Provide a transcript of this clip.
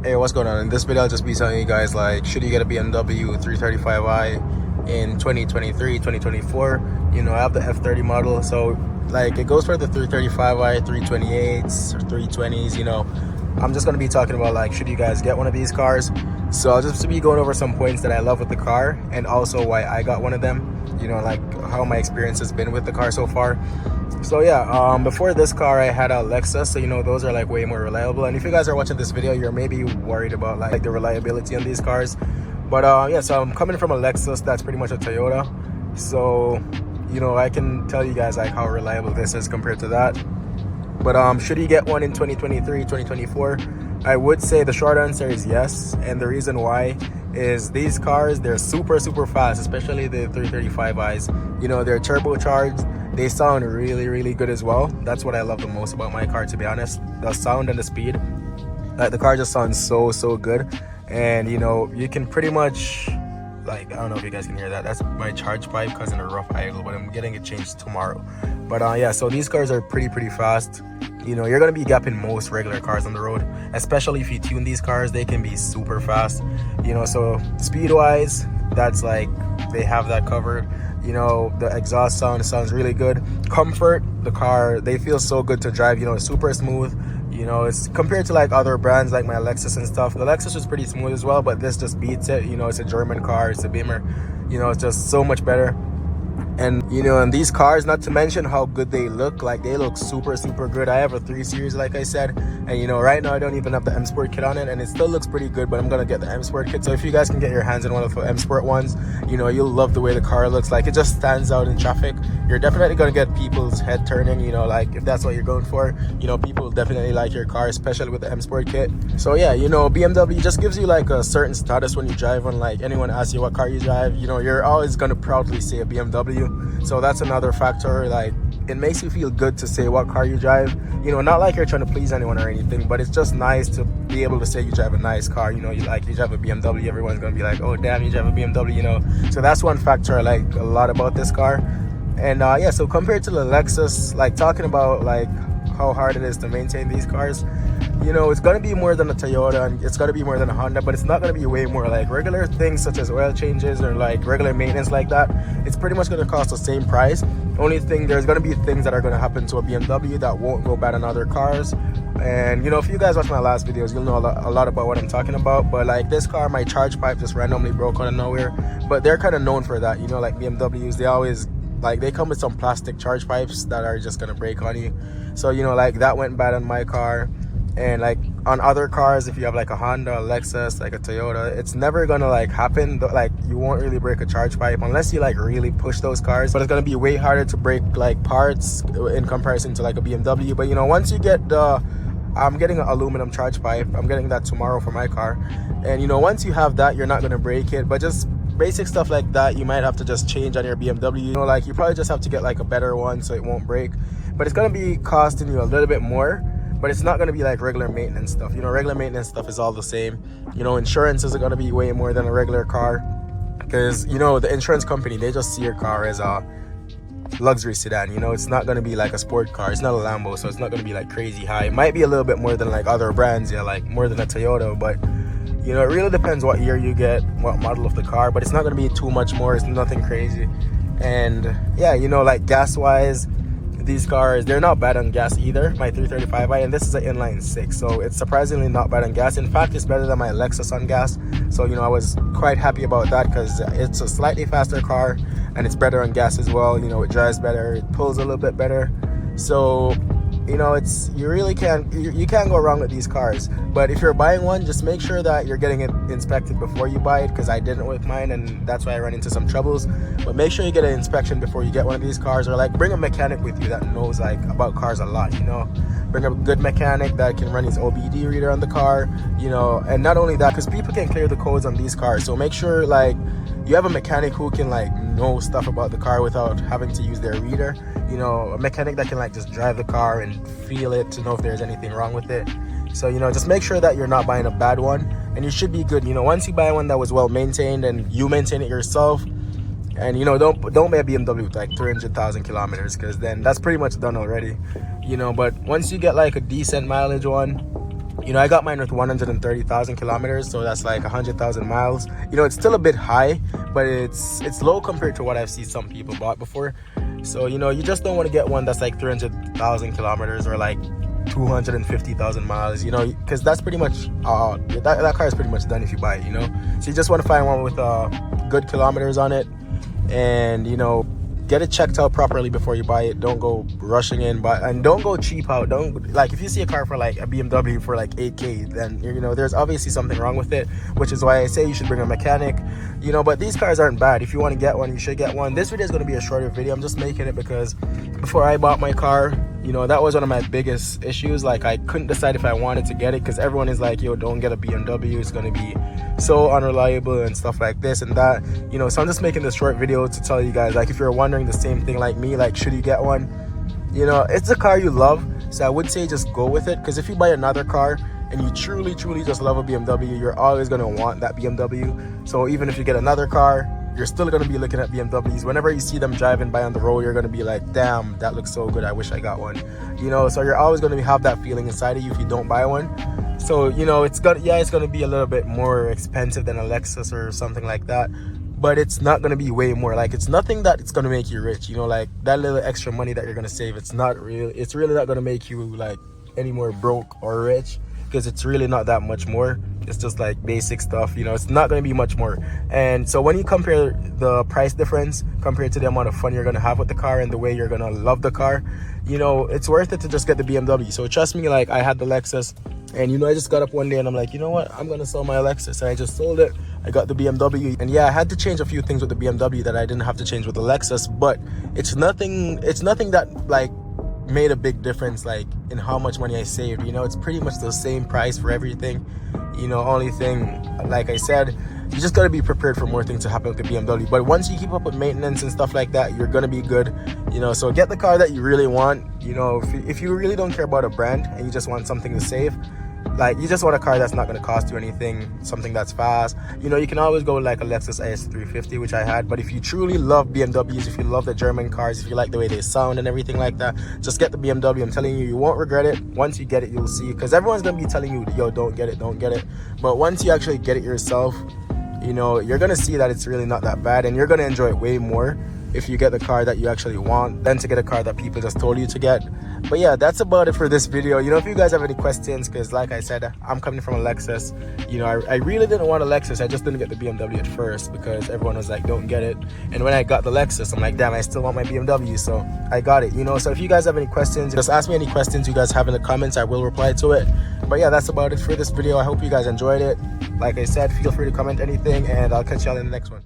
Hey, what's going on? In this video, I'll just be telling you guys, like, should you get a BMW 335i in 2023, 2024? You know, I have the F30 model, so, like, it goes for the 335i, 328s, or 320s, you know. I'm just going to be talking about, like, should you guys get one of these cars? So I'll just be going over some points that I love with the car, and also why I got one of them. You know, like, how my experience has been with the car so far. So yeah, before this car I had a Lexus, so you know those are like way more reliable. And if you guys are watching this video, you're maybe worried about like the reliability on these cars. But yeah, so I'm coming from a Lexus that's pretty much a Toyota, so you know I can tell you guys like how reliable this is compared to that. But should you get one in 2023, 2024? I would say the short answer is yes, and the reason why is these cars, they're super fast, especially the 335i's. You know, they're turbocharged. They sound really good as well. That's what I love the most about my car, to be honest. The sound and the speed. Like, the car just sounds so good. And you know, you can pretty much, like, I don't know if you guys can hear that. That's my charge pipe causing a rough angle, but I'm getting it changed tomorrow. But yeah, so these cars are pretty fast. You know, you're gonna be gapping most regular cars on the road, especially if you tune these cars. They can be super fast. You know, so speed wise, that's like, they have that covered. You know, the exhaust sounds really good. Comfort, the car, they feel so good to drive. You know, it's super smooth. You know, it's compared to like other brands like my Lexus and stuff. The Lexus is pretty smooth as well, but this just beats it. You know, it's a German car, it's a Beamer. You know, it's just so much better. And you know, and these cars, not to mention how good they look, like they look super good. I have a 3 Series, like I said, and you know, right now I don't even have the M Sport kit on it, and it still looks pretty good, but I'm gonna get the M Sport kit. So if you guys can get your hands on one of the M Sport ones, you know, you'll love the way the car looks. Like, it just stands out in traffic. You're definitely gonna get people's head turning, you know, like if that's what you're going for. You know, people definitely like your car, especially with the M Sport kit. So yeah, you know, BMW just gives you like a certain status when you drive. When like anyone asks you what car you drive, you know, you're always gonna proudly say a BMW. So that's another factor. Like, it makes you feel good to say what car you drive. You know, not like you're trying to please anyone or anything, but it's just nice to be able to say you drive a nice car. You know, you drive a BMW, everyone's gonna be like, oh damn, you drive a BMW, you know. So that's one factor I like a lot about this car. And yeah, so compared to the Lexus, like talking about like how hard it is to maintain these cars, you know, it's gonna be more than a Toyota, and it's gonna be more than a Honda, but it's not gonna be way more. Like regular things such as oil changes or like regular maintenance like that, it's pretty much gonna cost the same price. Only thing, there's gonna be things that are gonna happen to a BMW that won't go bad on other cars. And you know, if you guys watch my last videos, you'll know a lot about what I'm talking about. But like this car, my charge pipe just randomly broke out of nowhere. But they're kind of known for that, you know, like BMWs, they always, like, they come with some plastic charge pipes that are just gonna break on you. So you know, like that went bad on my car. And like on other cars, if you have like a Honda, a Lexus, like a Toyota, it's never gonna like happen. Like, you won't really break a charge pipe unless you like really push those cars. But it's gonna be way harder to break like parts in comparison to like a BMW. But you know, once you get the, I'm getting an aluminum charge pipe, I'm getting that tomorrow for my car. And you know, once you have that, you're not gonna break it. But just basic stuff like that, you might have to just change on your BMW. You know, like you probably just have to get like a better one so it won't break. But it's gonna be costing you a little bit more. But it's not going to be like regular maintenance stuff. You know, regular maintenance stuff is all the same. You know, insurance isn't going to be way more than a regular car. Because, you know, the insurance company, they just see your car as a luxury sedan. You know, it's not going to be like a sport car. It's not a Lambo, so it's not going to be like crazy high. It might be a little bit more than like other brands, yeah, like more than a Toyota. But, you know, it really depends what year you get, what model of the car. But it's not going to be too much more. It's nothing crazy. And, yeah, you know, like gas-wise, these cars, they're not bad on gas either. My 335i, and this is an inline 6, so it's surprisingly not bad on gas. In fact, it's better than my Lexus on gas. So you know, I was quite happy about that because it's a slightly faster car and it's better on gas as well. You know, it drives better, it pulls a little bit better. So you know, it's, you really can't, you can't go wrong with these cars. But if you're buying one, just make sure that you're getting it inspected before you buy it, because I didn't with mine, and that's why I ran into some troubles. But make sure you get an inspection before you get one of these cars, or like bring a mechanic with you that knows like about cars a lot, you know. Bring a good mechanic that can run his OBD reader on the car, you know. And not only that, because people can clear the codes on these cars, so make sure like you have a mechanic who can like know stuff about the car without having to use their reader. You know, a mechanic that can like just drive the car and feel it to know if there's anything wrong with it. So you know, just make sure that you're not buying a bad one, and you should be good. You know, once you buy one that was well maintained and you maintain it yourself, and you know, don't buy a BMW with like 300,000 kilometers, because then that's pretty much done already. You know, but once you get like a decent mileage one, You know, I got mine with 130,000 kilometers, so that's like 100,000 miles. You know, it's still a bit high, but it's low compared to what I've seen some people bought before. So, you know, you just don't want to get one that's like 300,000 kilometers or like 250,000 miles, you know, because that's pretty much that car is pretty much done if you buy it, you know. So you just want to find one with good kilometers on it, and you know, get it checked out properly before you buy it. Don't go rushing in, and don't go cheap out. Don't, like, if you see a car for like a BMW for like 8K, then you know there's obviously something wrong with it, which is why I say you should bring a mechanic, you know. But these cars aren't bad. If you want to get one, you should get one. This video is going to be a shorter video. I'm just making it because before I bought my car, you know, that was one of my biggest issues. Like, I couldn't decide if I wanted to get it because everyone is like, yo, don't get a BMW, it's going to be so unreliable and stuff like this and that, you know. So I'm just making this short video to tell you guys, like, if you're wondering the same thing like me, like, should you get one? You know, it's a car you love, so I would say just go with it, because if you buy another car and you truly just love a BMW, you're always going to want that BMW. So even if you get another car, you're still going to be looking at BMWs. Whenever you see them driving by on the road, you're going to be like, damn, that looks so good, I wish I got one, you know. So you're always going to have that feeling inside of you if you don't buy one. So, you know, it's going to be a little bit more expensive than a Lexus or something like that, but it's not going to be way more. Like, it's nothing that it's going to make you rich, you know. Like, that little extra money that you're going to save, it's really not going to make you like any more broke or rich, because it's really not that much more. It's just like basic stuff, you know. It's not going to be much more. And so when you compare the price difference compared to the amount of fun you're going to have with the car and the way you're going to love the car, you know, it's worth it to just get the BMW. So trust me, like, I had the Lexus, and you know, I just got up one day and I'm like, you know what, I'm going to sell my Lexus. And I just sold it. I got the BMW, and yeah, I had to change a few things with the BMW that I didn't have to change with the Lexus, but it's nothing that like made a big difference like in how much money I saved. You know, it's pretty much the same price for everything. You know, only thing, like I said, you just got to be prepared for more things to happen with the BMW. But once you keep up with maintenance and stuff like that, you're going to be good, you know. So get the car that you really want. You know, if you really don't care about a brand and you just want something to save, like, you just want a car that's not going to cost you anything, something that's fast, you know. You can always go like a Lexus IS350, which I had. But if you truly love BMWs, if you love the German cars, if you like the way they sound and everything like that, just get the BMW. I'm telling you, you won't regret it. Once you get it, you'll see, because everyone's going to be telling you, yo, don't get it. But once you actually get it yourself, you know, you're going to see that it's really not that bad, and you're going to enjoy it way more if you get the car that you actually want than to get a car that people just told you to get. But yeah, that's about it for this video. You know, if you guys have any questions, because like I said, I'm coming from a Lexus. You know, I really didn't want a Lexus. I just didn't get the BMW at first because everyone was like, don't get it. And when I got the Lexus, I'm like, damn, I still want my BMW. So I got it, you know. So if you guys have any questions, just ask me any questions you guys have in the comments. I will reply to it. But yeah, that's about it for this video. I hope you guys enjoyed it. Like I said, feel free to comment anything, and I'll catch y'all in the next one.